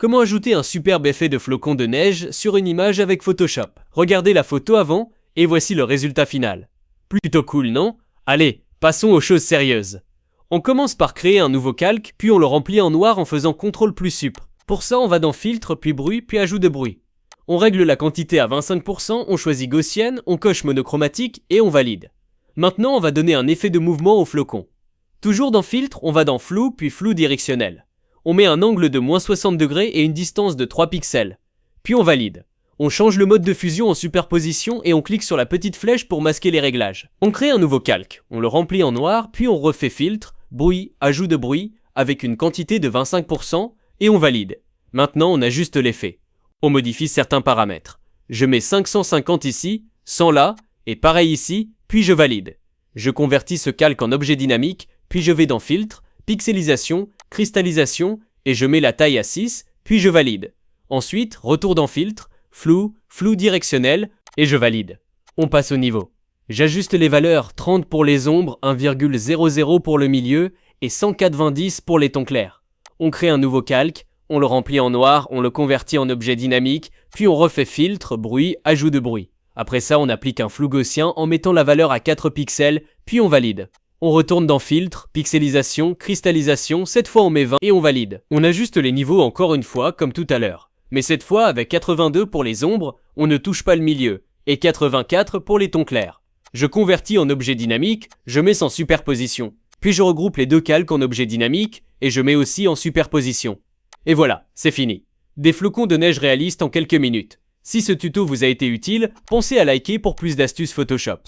Comment ajouter un superbe effet de flocons de neige sur une image avec Photoshop? Regardez la photo avant et voici le résultat final. Plutôt cool, non? Allez, passons aux choses sérieuses. On commence par créer un nouveau calque, puis on le remplit en noir en faisant CTRL plus Sup. Pour ça, on va dans Filtre, puis Bruit, puis Ajout de bruit. On règle la quantité à 25%, on choisit Gaussienne, on coche monochromatique et on valide. Maintenant, on va donner un effet de mouvement au flocon. Toujours dans Filtre, on va dans Flou, puis Flou directionnel. On met un angle de -60 degrés et une distance de 3 pixels. Puis on valide. On change le mode de fusion en superposition et on clique sur la petite flèche pour masquer les réglages. On crée un nouveau calque, on le remplit en noir, puis on refait Filtre, Bruit, Ajout de bruit, avec une quantité de 25% et on valide. Maintenant, on ajuste l'effet. On modifie certains paramètres. Je mets 550 ici, 100 là, et pareil ici, puis je valide. Je convertis ce calque en objet dynamique, puis je vais dans Filtre, Pixelisation, Cristallisation, et je mets la taille à 6, puis je valide. Ensuite, retour dans Filtre, Flou, Flou directionnel, et je valide. On passe au niveau. J'ajuste les valeurs 30 pour les ombres, 1,00 pour le milieu, et 190 pour les tons clairs. On crée un nouveau calque, on le remplit en noir, on le convertit en objet dynamique, puis on refait Filtre, Bruit, Ajout de bruit. Après ça, on applique un flou gaussien en mettant la valeur à 4 pixels, puis on valide. On retourne dans Filtre, Pixelisation, Cristallisation, cette fois on met 20 et on valide. On ajuste les niveaux encore une fois, comme tout à l'heure. Mais cette fois, avec 82 pour les ombres, on ne touche pas le milieu, et 84 pour les tons clairs. Je convertis en objet dynamique, je mets sans superposition. Puis je regroupe les deux calques en objet dynamique, et je mets aussi en superposition. Et voilà, c'est fini. Des flocons de neige réalistes en quelques minutes. Si ce tuto vous a été utile, pensez à liker pour plus d'astuces Photoshop.